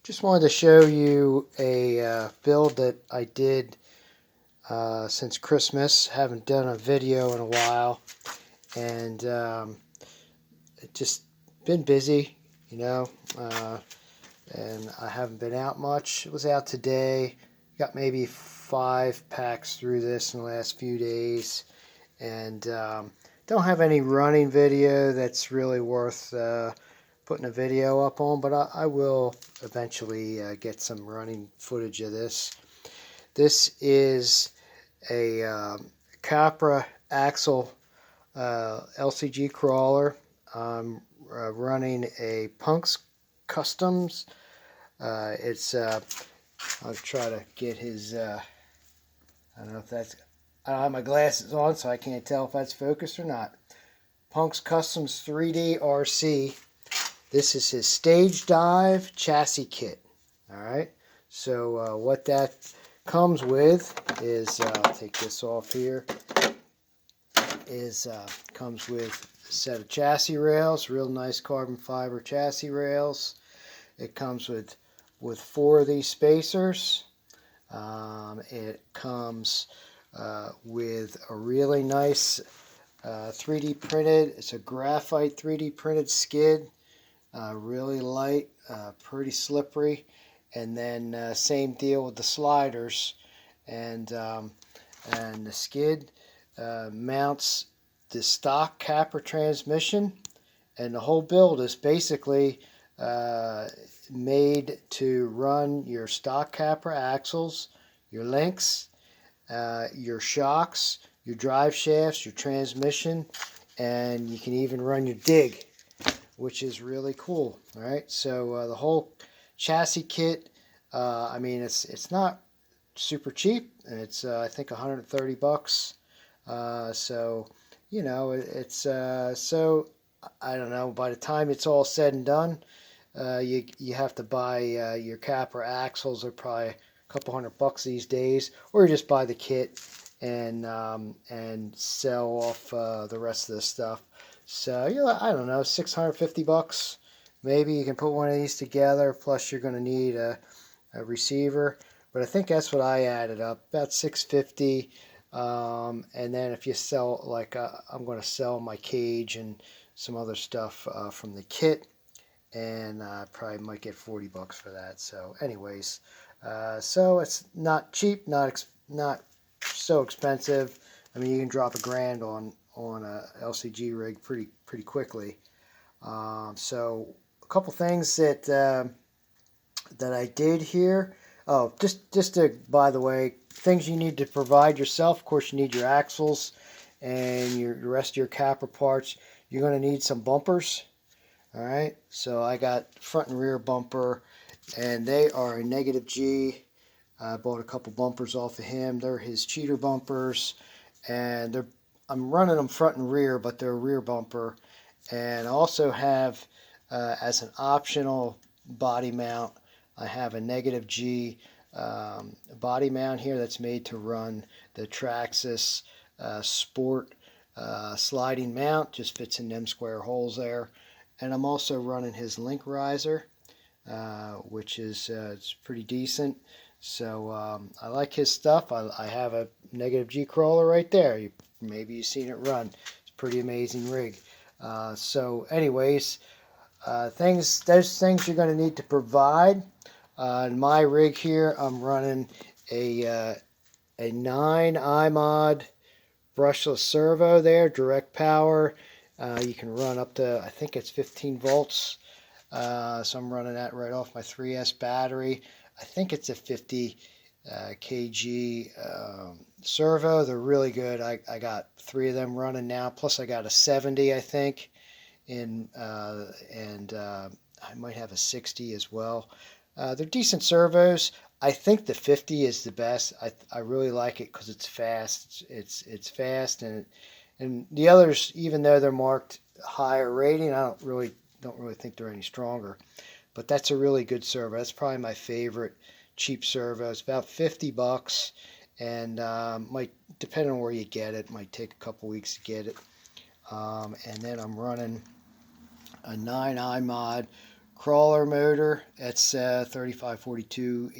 Just wanted to show you a build that I did since Christmas. Haven't done a video in a while, and it just been busy, you know, and I haven't been out much. I was out today, got maybe 5 packs through this in the last few days, and don't have any running video that's really worth putting a video up on, but I will eventually get some running footage of this. This is a Capra Axial Lcg crawler. I'm running a Punk's Customs. I'll try to get his, I don't know if that's, I don't have my glasses on, so I can't tell if that's focused or not. Punk's Customs 3D RC. This is his Stagedive chassis kit. Alright, so what that comes with is, I'll take this off here, comes with a set of chassis rails, real nice carbon fiber chassis rails. It comes with 4 of these spacers. It comes with a really nice 3D printed, it's a graphite 3D printed skid. Really light, pretty slippery, and then same deal with the sliders, and the skid mounts the stock Capra transmission, and the whole build is basically made to run your stock Capra axles, your links, your shocks, your drive shafts, your transmission, and you can even run your dig, which is really cool. All right, so the whole chassis kit, I mean, it's not super cheap. It's I think 130 bucks. So you know, it's so I don't know. By the time it's all said and done, you have to buy your Capra axles. Are probably a couple $100 these days, or you just buy the kit and sell off the rest of the stuff. So, you know, I don't know, 650 bucks. Maybe you can put one of these together, plus you're going to need a receiver. But I think that's what I added up, about 650. And then if you sell, like I'm going to sell my cage and some other stuff from the kit, and probably might get 40 bucks for that. So anyways, so it's not cheap, not so expensive. I mean, you can drop $1,000 on a LCG rig pretty quickly. So a couple things that that I did here. Oh, just to, by the way, things you need to provide yourself. Of course, you need your axles and your rest of your Capra parts. You're going to need some bumpers. All right, so I got front and rear bumper, and they are a negative G. I bought a couple bumpers off of him. They're his cheater bumpers, and I'm running them front and rear, but they're a rear bumper. And I also have, as an optional body mount, I have a negative G body mount here that's made to run the Traxxas Sport sliding mount. Just fits in them square holes there. And I'm also running his link riser, which is it's pretty decent. So I like his stuff. I have a negative G crawler right there. Maybe you've seen it run. It's a pretty amazing rig. So anyways, those things you're going to need to provide. In my rig here, I'm running a 9 iMod brushless servo there, direct power. You can run up to, I think it's 15 volts. So I'm running that right off my 3S battery. I think it's a 50 kg servo. They're really good. I got 3 of them running now. Plus I got a 70, I think, and I might have a 60 as well. They're decent servos. I think the 50 is the best. I really like it because it's fast. It's fast, and the others, even though they're marked higher rating, I don't really think they're any stronger. But that's a really good servo. That's probably my favorite cheap servo. It's about 50 bucks, and might, depending on where you get it, might take a couple weeks to get it. And then I'm running a 9 iMod crawler motor. That's 3542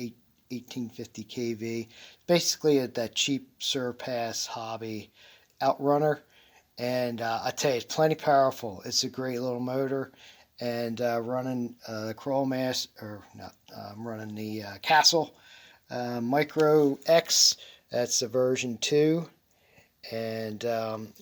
1850 kV. Basically that cheap surpass hobby outrunner. And I tell you, it's plenty powerful. It's a great little motor. And running crawl mass, or not, I'm running the Castle Micro X. That's a version 2, and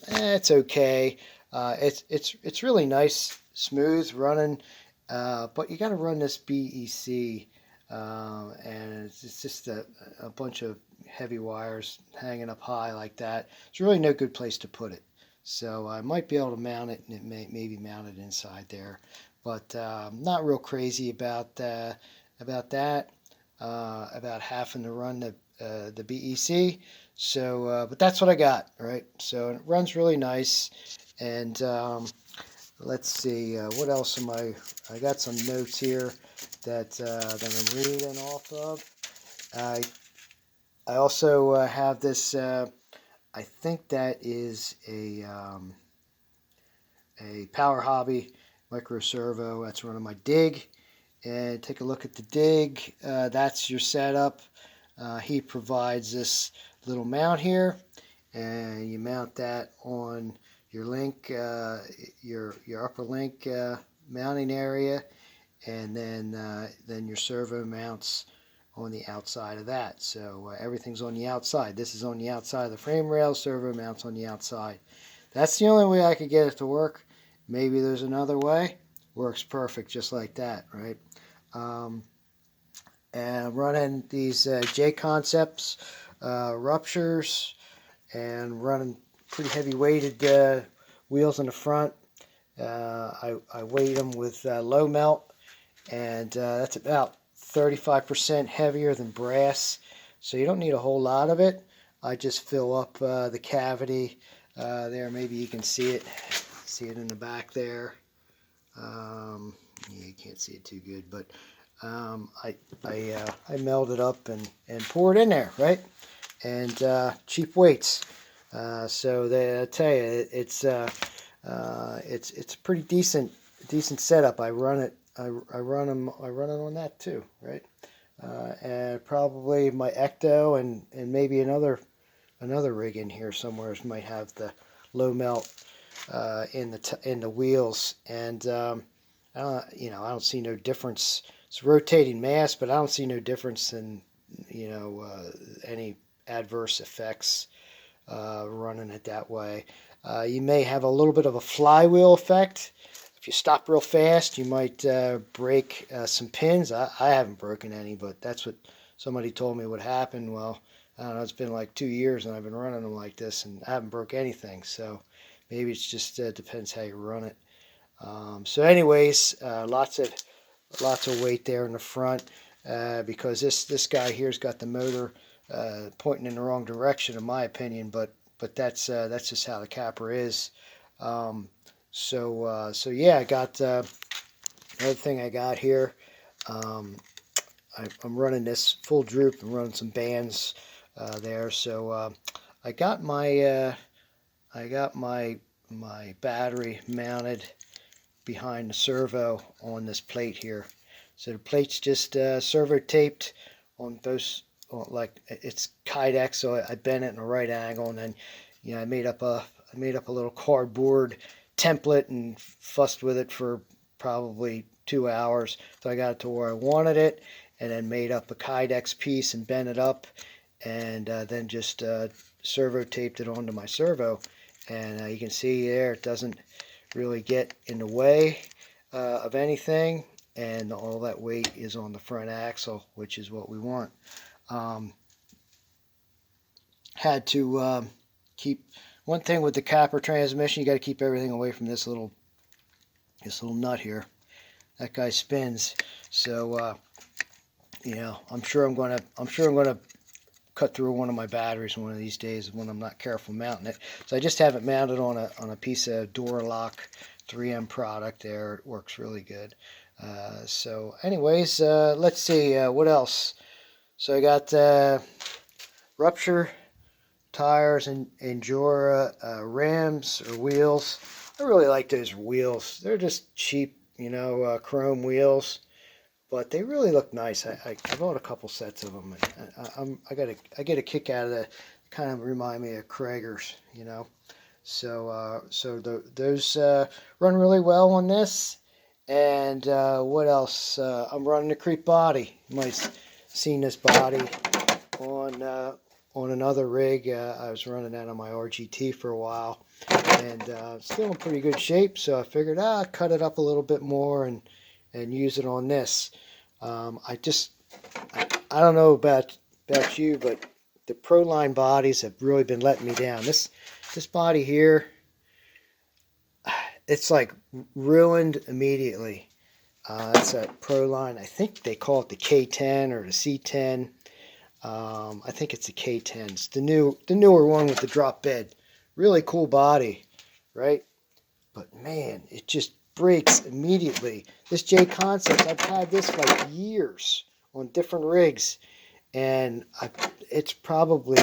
it's okay. It's really nice, smooth running, but you got to run this BEC, and it's just a bunch of heavy wires hanging up high like that. It's really no good place to put it. So I might be able to mount it, and it may be mounted inside there, but I'm not real crazy about that. About having to run the BEC. So, but that's what I got, right? So it runs really nice. And let's see, what else am I got some notes here that I'm reading off of. I also have this. I think that is a Power Hobby micro servo. That's running my dig. And take a look at the dig. That's your setup. He provides this little mount here, and you mount that on your link, your upper link mounting area, and then your servo mounts on the outside of that. So everything's on the outside. This is on the outside of the frame rail. Servo mounts on the outside. That's the only way I could get it to work. Maybe there's another way. Works perfect just like that, right? And I'm running these J-Concepts ruptures, and running pretty heavy weighted wheels in the front. I weight them with low melt, and that's about 35% heavier than brass, so you don't need a whole lot of it. I just fill up the cavity there. Maybe you can see it in the back there. Yeah, you can't see it too good, but I meld it up and pour it in there, right? And cheap weights. So I tell you, it's a pretty decent setup. I run it on that too, right? And probably my Ecto and maybe another rig in here somewhere might have the low melt in the wheels. And I don't see no difference. It's rotating mass, but I don't see no difference in any adverse effects running it that way. You may have a little bit of a flywheel effect. If you stop real fast, you might break some pins. I haven't broken any, but that's what somebody told me would happen. Well, I don't know, it's been like 2 years and I've been running them like this, and I haven't broke anything. So maybe it's just depends how you run it. So anyways, lots of weight there in the front, because this guy here's got the motor pointing in the wrong direction, in my opinion. But that's just how the Capra is. So yeah, I got another thing I got here. I'm running this full droop. I'm running some bands there. So I got my battery mounted behind the servo on this plate here. So the plate's just servo taped on both, like it's Kydex, so I bent it in a right angle, and then I made up a little cardboard template and fussed with it for probably 2 hours. So I got it to where I wanted it, and then made up a Kydex piece and bent it up, and then just servo taped it onto my servo. And you can see there, it doesn't really get in the way of anything, and all that weight is on the front axle, which is what we want. Had to keep one thing with the Capra transmission. You got to keep everything away from this little nut here. That guy spins, so I'm sure I'm gonna cut through one of my batteries one of these days when I'm not careful mounting it. So I just have it mounted on a piece of door lock 3M product there. It works really good. So anyways, let's see what else. So I got rupture tires and Jura rims or wheels. I really like those wheels. They're just cheap, you know, chrome wheels, but they really look nice. I bought a couple sets of them, and I get a kick out of that. Kind of remind me of Krager's, you know. So those run really well on this. And what else? I'm running a creep body. You might have seen this body on another rig. I was running that on my RGT for a while, and still in pretty good shape. So I figured I'd cut it up a little bit more and use it on this. I don't know about you, but the Proline bodies have really been letting me down. This body here, it's like ruined immediately. That's a Proline. I think they call it the K10 or the C10. I think it's the K10. It's the newer one with the drop bed. Really cool body, right? But man, it just breaks immediately. This J Concept, I've had this for like years on different rigs, and it's probably,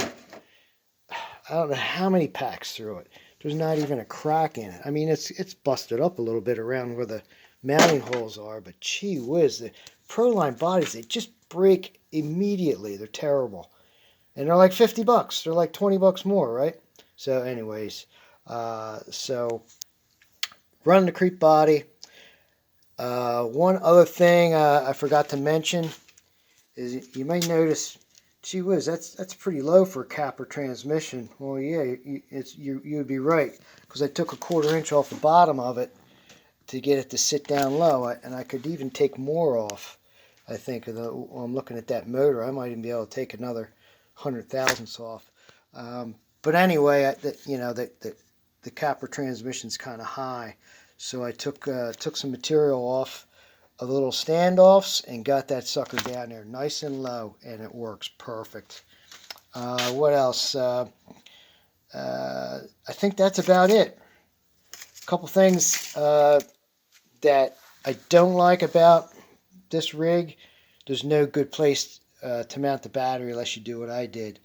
I don't know how many packs through it. There's not even a crack in it. I mean, it's busted up a little bit around where the mounting holes are, but gee whiz, the Proline bodies, they just break immediately. They're terrible. And they're like 50 bucks. They're like 20 bucks more, right? So anyways, so running the creep body. One other thing I forgot to mention is you may notice, gee whiz, that's pretty low for a Capra transmission. Well, yeah, you would be right, because I took a 1/4 inch off the bottom of it to get it to sit down low, and I could even take more off. I think I'm looking at that motor. I might even be able to take another 100 thousandths off. But anyway, the Capra transmission's kind of high, so I took some material off of the little standoffs and got that sucker down there nice and low, and it works perfect. What else? I think that's about it. A couple things that I don't like about this rig. There's no good place to mount the battery unless you do what I did.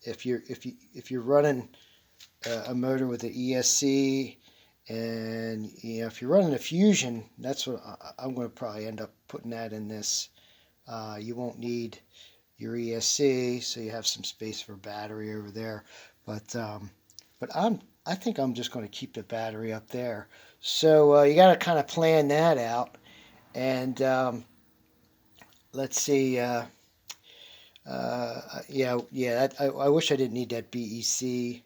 If you're running a motor with the ESC, and you know, if you're running a Fusion, that's what I'm going to probably end up putting that in this. You won't need your ESC, so you have some space for battery over there. But I think I'm just going to keep the battery up there. So you got to kind of plan that out. And let's see. I wish I didn't need that BEC.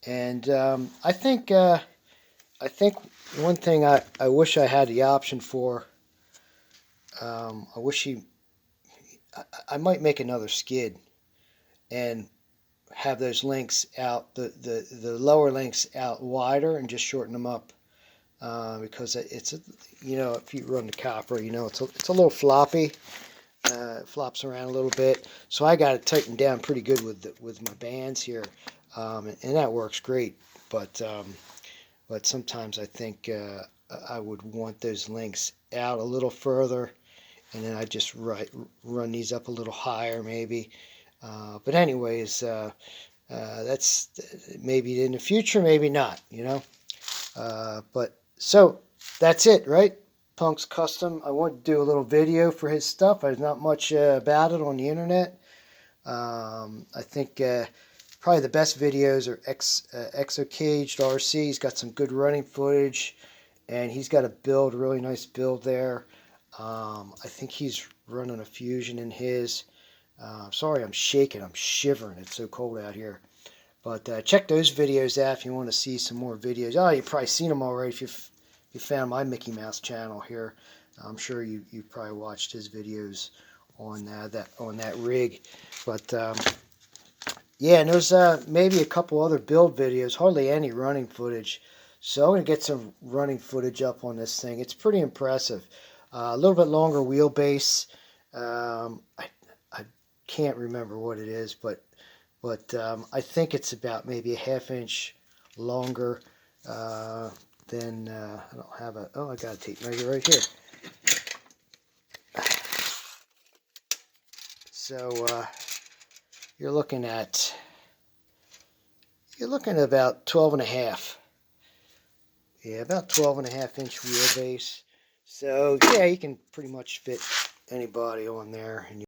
And I think one thing I wish I had the option for. I might make another skid and have those links out, the lower links out wider, and just shorten them up, because it's if you run the Capra, it's a little floppy. It flops around a little bit, so I got it tightened down pretty good with my bands here, and that works great. But sometimes I think I would want those links out a little further, and then I just run these up a little higher maybe. But anyways, that's maybe in the future, maybe not, but so that's it, right? Punk's Custom. I want to do a little video for his stuff. There's not much about it on the internet. I think probably the best videos are Exocaged RC. He's got some good running footage, and he's got a really nice build there. I think he's running a Fusion in his. Sorry, I'm shaking. I'm shivering. It's so cold out here. But check those videos out if you want to see some more videos. Oh, you've probably seen them already if you found my Mickey Mouse channel here. I'm sure you probably watched his videos on that rig. But yeah, and there's maybe a couple other build videos. Hardly any running footage. So I'm going to get some running footage up on this thing. It's pretty impressive. A little bit longer wheelbase. I can't remember what it is, but I think it's about maybe a 1/2 inch longer than, I don't have a, oh, I got a tape measure right here. So you're looking at about 12 and a half. Yeah, about 12.5-inch wheelbase. So yeah, you can pretty much fit anybody on there. And